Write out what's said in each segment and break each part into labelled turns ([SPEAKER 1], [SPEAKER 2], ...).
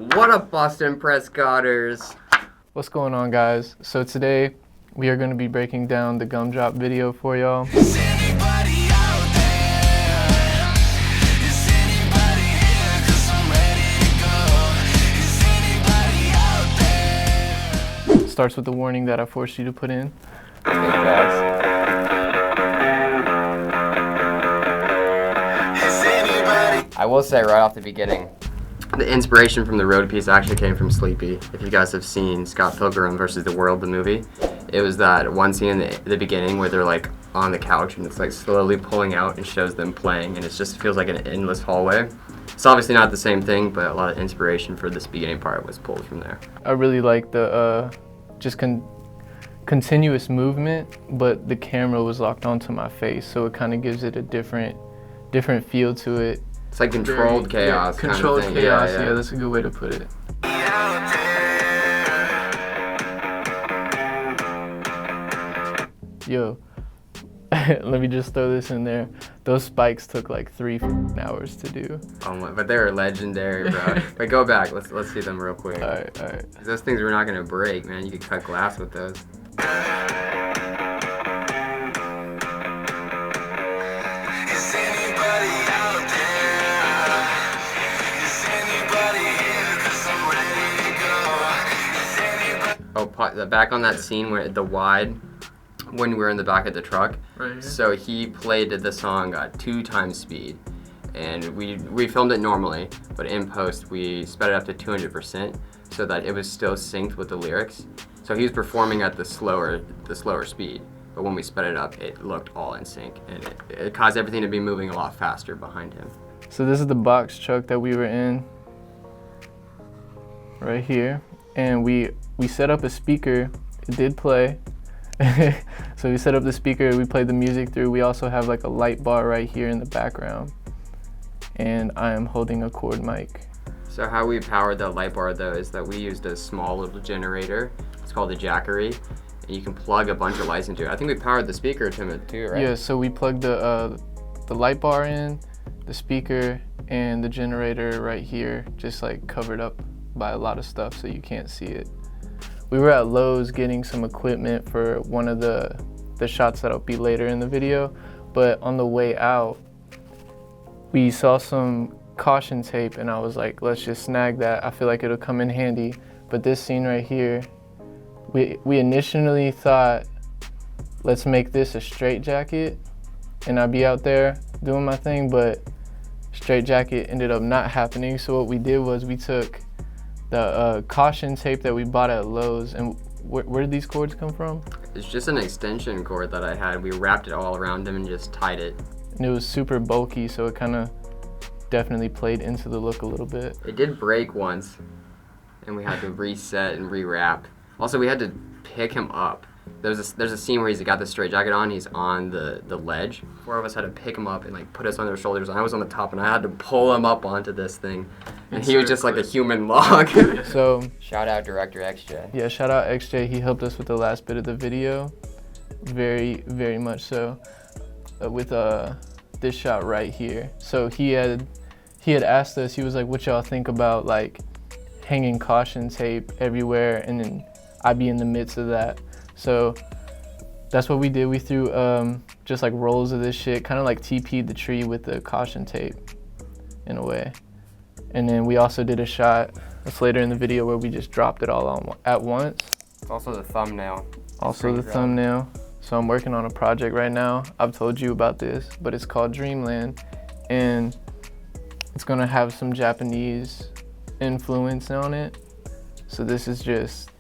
[SPEAKER 1] What up, Boston Prescotters?
[SPEAKER 2] What's going on, guys? So today we are going to be breaking down the Gumdrop video for y'all. Starts with the warning that I forced you to put in.
[SPEAKER 1] I will say right off the beginning, the inspiration from the road piece actually came from Sleepy. If you guys have seen Scott Pilgrim versus the World, the movie, it was that one scene in the beginning where they're like on the couch and it's like slowly pulling out and shows them playing, and it just feels like an endless hallway. It's obviously not the same thing, but a lot of inspiration for this beginning part was pulled from there.
[SPEAKER 2] I really like the continuous movement, but the camera was locked onto my face, so it kind of gives it a different feel to it.
[SPEAKER 1] It's like controlled chaos.
[SPEAKER 2] Yeah, controlled
[SPEAKER 1] kind of
[SPEAKER 2] chaos,
[SPEAKER 1] yeah,
[SPEAKER 2] yeah, that's a good way to put it. Yo, let me just throw this in there. Those spikes took like 3 hours to do.
[SPEAKER 1] Oh my, but they were legendary, bro. But go back, let's see them real quick.
[SPEAKER 2] All right.
[SPEAKER 1] Those things were not gonna break, man. You could cut glass with those. Oh, back on that scene where the wide, when we were in the back of the truck.
[SPEAKER 2] Right here.
[SPEAKER 1] So he played the song at 2 times speed, and we filmed it normally, but in post we sped it up to 200% so that it was still synced with the lyrics. So he was performing at the slower speed, but when we sped it up, it looked all in sync, and it caused everything to be moving a lot faster behind him.
[SPEAKER 2] So this is the box truck that we were in, right here, and we set up a speaker. It did play. So we set up the speaker, we played the music through. We also have like a light bar right here in the background, and I am holding a cord mic.
[SPEAKER 1] So how we powered that light bar though is that we used a small little generator. It's called a Jackery, and you can plug a bunch of lights into it. I think we powered the speaker to it too, right?
[SPEAKER 2] Yeah, so we plugged the light bar in, the speaker, and the generator right here, just like covered up by a lot of stuff so you can't see it. We were at Lowe's getting some equipment for one of the shots that'll be later in the video, but on the way out, we saw some caution tape and I was like, let's just snag that. I feel like it'll come in handy. But this scene right here, we initially thought, let's make this a straight jacket and I'd be out there doing my thing, but straight jacket ended up not happening. So what we did was we took the caution tape that we bought at Lowe's, and where did these cords come from?
[SPEAKER 1] It's just an extension cord that I had. We wrapped it all around him and just tied it.
[SPEAKER 2] And it was super bulky, so it kind of definitely played into the look a little bit.
[SPEAKER 1] It did break once, and we had to reset and rewrap. Also, we had to pick him up. There's a scene where he's got the straight jacket on, he's on the ledge. 4 of us had to pick him up and like put us on their shoulders, and I was on the top, and I had to pull him up onto this thing. And he was just like a human log.
[SPEAKER 2] So
[SPEAKER 1] shout out director XJ.
[SPEAKER 2] Yeah, shout out XJ. He helped us with the last bit of the video, very much so, with this shot right here. So he had asked us, he was like, what y'all think about like hanging caution tape everywhere, and then I'd be in the midst of that. So that's what we did. We threw just like rolls of this shit, kind of like TP'd the tree with the caution tape in a way. And then we also did a shot that's later in the video where we just dropped it all on at once.
[SPEAKER 1] It's also the thumbnail.
[SPEAKER 2] Also the thumbnail. So I'm working on a project right now. I've told you about this, but it's called Dreamland, and it's gonna have some Japanese influence on it. So this is just,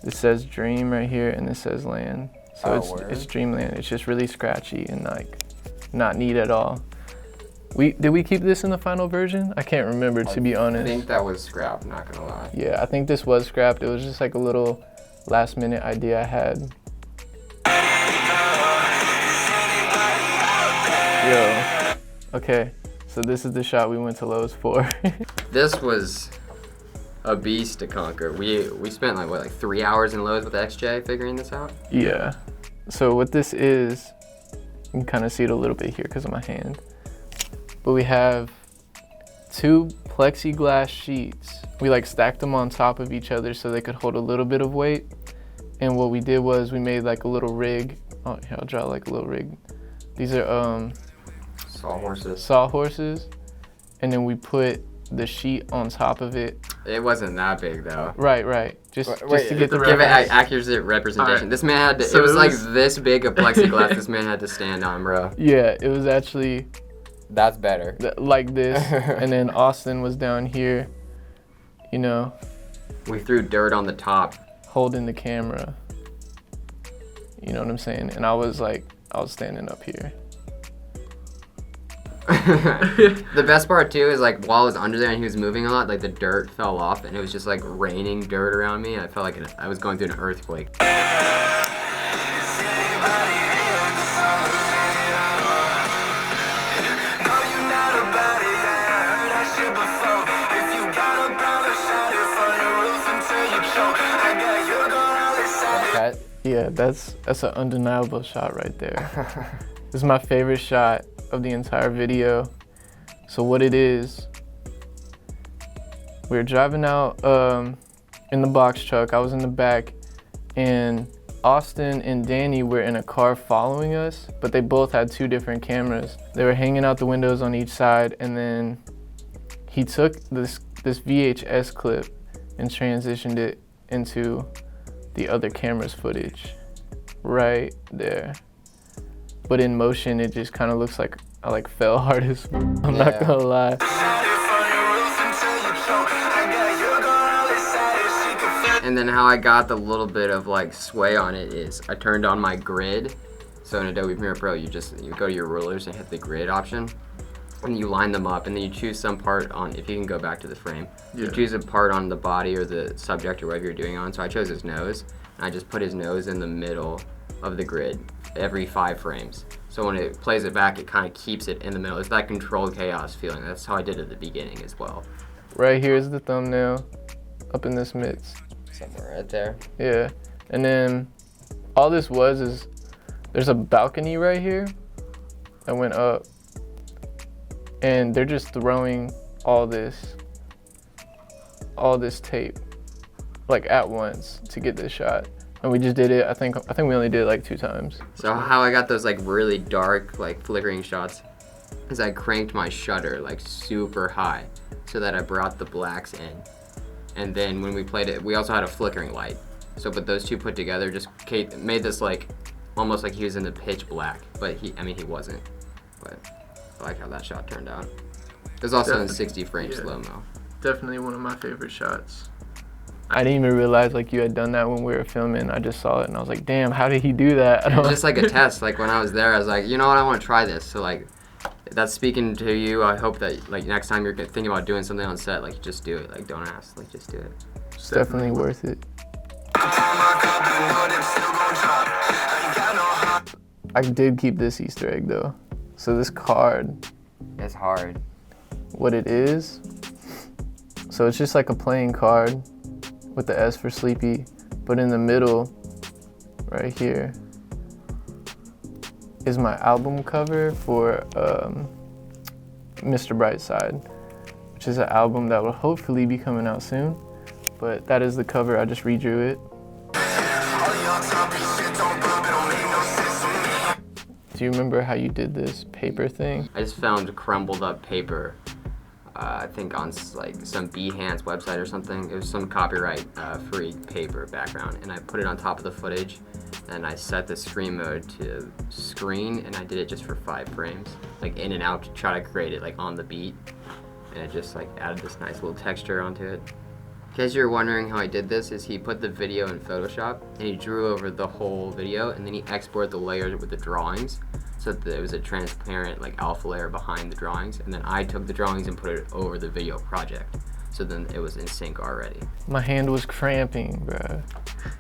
[SPEAKER 2] it says dream right here and this says land. So it's Dreamland. It's just really scratchy and like not neat at all. Did we keep this in the final version? I can't remember, to be honest.
[SPEAKER 1] I think that was scrapped, not gonna lie.
[SPEAKER 2] Yeah, I think this was scrapped. It was just like a little last minute idea I had. Yo. Okay, so this is the shot we went to Lowe's for.
[SPEAKER 1] This was a beast to conquer. We spent like 3 hours in Lowe's with XJ figuring this out?
[SPEAKER 2] Yeah. So what this is, you can kind of see it a little bit here because of my hand. But we have 2 plexiglass sheets. We like stacked them on top of each other so they could hold a little bit of weight. And what we did was we made like a little rig. Oh, here, I'll draw like a little rig. These are sawhorses. And then we put the sheet on top of it.
[SPEAKER 1] It wasn't that big though.
[SPEAKER 2] Right. Just to get the
[SPEAKER 1] give it accurate representation. Right. This man had to, so it was like this big of plexiglass this man had to stand on, bro.
[SPEAKER 2] Yeah, it was actually.
[SPEAKER 1] That's better.
[SPEAKER 2] Like this. And then Austin was down here, you know.
[SPEAKER 1] We threw dirt on the top.
[SPEAKER 2] Holding the camera. You know what I'm saying? And I was standing up here.
[SPEAKER 1] The best part too is like while I was under there and he was moving a lot, like the dirt fell off and it was just like raining dirt around me. I felt like I was going through an earthquake.
[SPEAKER 2] Yeah, that's an undeniable shot right there. This is my favorite shot of the entire video. So what it is, we were driving out in the box truck. I was in the back, and Austin and Danny were in a car following us, but they both had 2 different cameras. They were hanging out the windows on each side, and then he took this VHS clip and transitioned it into the other camera's footage right there. But in motion, it just kind of looks like I like fell hard as I'm not gonna lie.
[SPEAKER 1] And then how I got the little bit of like sway on it is I turned on my grid. So in Adobe Premiere Pro, you go to your rulers and hit the grid option. And you line them up, and then you choose some part on, if you can go back to the frame, you choose a part on the body or the subject or whatever you're doing on. So I chose his nose, and I just put his nose in the middle of the grid every 5 frames. So when it plays it back, it kind of keeps it in the middle. It's that controlled chaos feeling. That's how I did it at the beginning as well.
[SPEAKER 2] Right here is the thumbnail, up in this midst.
[SPEAKER 1] Somewhere right there.
[SPEAKER 2] Yeah, and then all this is, there's a balcony right here that went up. And they're just throwing all this tape like at once to get this shot. And we just did it, I think we only did it like 2 times.
[SPEAKER 1] So how I got those like really dark, like flickering shots is I cranked my shutter like super high so that I brought the blacks in. And then when we played it, we also had a flickering light. So but those 2 put together just made this like almost like he was in the pitch black, but he wasn't. But I like how that shot turned out. It was also in 60 frames slow-mo.
[SPEAKER 2] Definitely one of my favorite shots. I didn't even realize like you had done that when we were filming. I just saw it and I was like, damn, how did he do that?
[SPEAKER 1] It was just like a test. Like when I was there, I was like, you know what, I want to try this. So like, that's speaking to you. I hope that like next time you're thinking about doing something on set, like just do it. Like don't ask, like just do it.
[SPEAKER 2] It's definitely worth it. I did keep this Easter egg though. So this card.
[SPEAKER 1] It's hard.
[SPEAKER 2] What it is, so it's just like a playing card with the S for Sleepy, but in the middle, right here, is my album cover for Mr. Brightside, which is an album that will hopefully be coming out soon, but that is the cover. I just redrew it. Do you remember how you did this paper thing?
[SPEAKER 1] I just found crumbled up paper, I think on like some Behance website or something. It was some copyright free paper background, and I put it on top of the footage, and I set the screen mode to screen, and I did it just for 5 frames, like in and out to try to create it like on the beat, and it just like added this nice little texture onto it. In case you're wondering how I did this, is he put the video in Photoshop and he drew over the whole video, and then he exported the layers with the drawings so that there was a transparent like alpha layer behind the drawings, and then I took the drawings and put it over the video project. So then it was in sync already.
[SPEAKER 2] My hand was cramping, bro.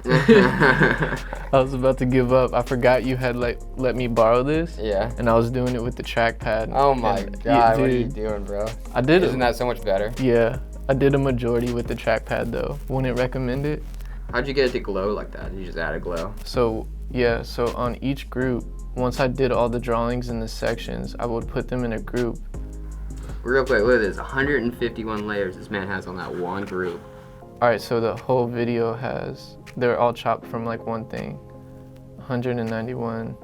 [SPEAKER 2] I was about to give up. I forgot you had like let me borrow this.
[SPEAKER 1] Yeah.
[SPEAKER 2] And I was doing it with the trackpad.
[SPEAKER 1] Oh my god, what are you doing, bro?
[SPEAKER 2] I did it.
[SPEAKER 1] Isn't that so much better?
[SPEAKER 2] Yeah. I did a majority with the trackpad though. Wouldn't recommend it.
[SPEAKER 1] How'd you get it to glow like that? Did you just add a glow?
[SPEAKER 2] So yeah, so on each group, once I did all the drawings in the sections, I would put them in a group.
[SPEAKER 1] Real quick, look at this. 151 layers this man has on that one group.
[SPEAKER 2] Alright, so the whole video they're all chopped from like one thing. 191.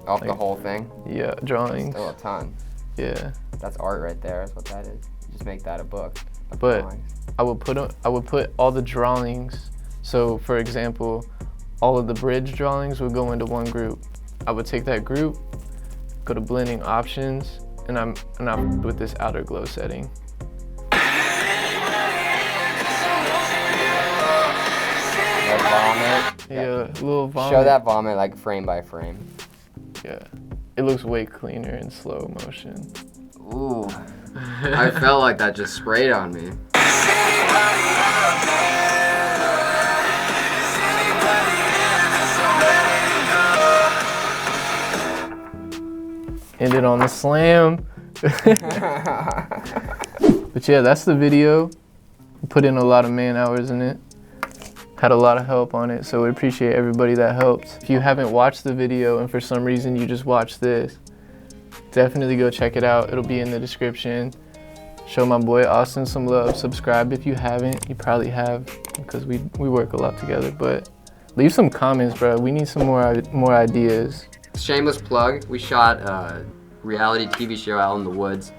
[SPEAKER 1] Off the whole thing?
[SPEAKER 2] Yeah, drawings.
[SPEAKER 1] Still a ton.
[SPEAKER 2] Yeah.
[SPEAKER 1] That's art right there. That's what that is. You just make that a book.
[SPEAKER 2] But
[SPEAKER 1] drawings.
[SPEAKER 2] I would put all the drawings. So for example, all of the bridge drawings would go into one group. I would take that group, go to blending options, and I'm with this outer glow setting.
[SPEAKER 1] Vomit.
[SPEAKER 2] Yeah, a little vomit.
[SPEAKER 1] Show that vomit like frame by frame.
[SPEAKER 2] Yeah, it looks way cleaner in slow motion.
[SPEAKER 1] Ooh, I felt like that just sprayed on me.
[SPEAKER 2] Ended on the slam. But yeah, that's the video. Put in a lot of man hours in it. Had a lot of help on it, so we appreciate everybody that helped. If you haven't watched the video and for some reason you just watched this, definitely go check it out. It'll be in the description. Show my boy Austin some love. Subscribe if you haven't. You probably have, because we work a lot together. But leave some comments, bro. We need some more ideas.
[SPEAKER 1] Shameless plug. We shot a reality TV show out in the woods.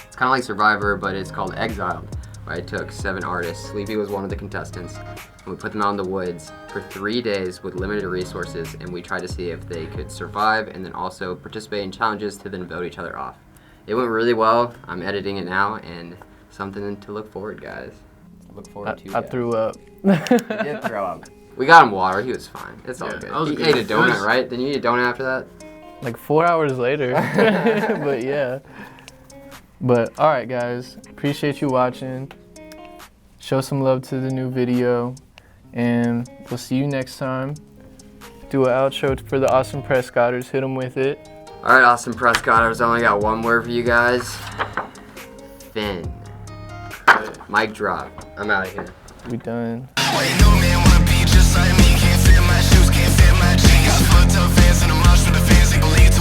[SPEAKER 1] It's kind of like Survivor, but it's called Exiled. I took 7 artists. Sleepy was one of the contestants. And we put them out in the woods for 3 days with limited resources, and we tried to see if they could survive and then also participate in challenges to then vote each other off. It went really well. I'm editing it now, and something to look forward, guys. Look forward to.
[SPEAKER 2] I threw up.
[SPEAKER 1] You did throw up. We got him water. He was fine. It's all good. He ate a donut, right? Didn't you eat a donut after that?
[SPEAKER 2] Like 4 hours later. But yeah. But all right, guys. Appreciate you watching. Show some love to the new video, and we'll see you next time. Do an outro for the Austin Prescotters. Hit them with it.
[SPEAKER 1] All right, Austin Prescotters. I only got one word for you guys. Finn. Mic drop. I'm out of here.
[SPEAKER 2] We done.
[SPEAKER 3] Just like me, can't fit my shoes, can't fit my jeans. Fucked up fans in the mosh with the fans, they believe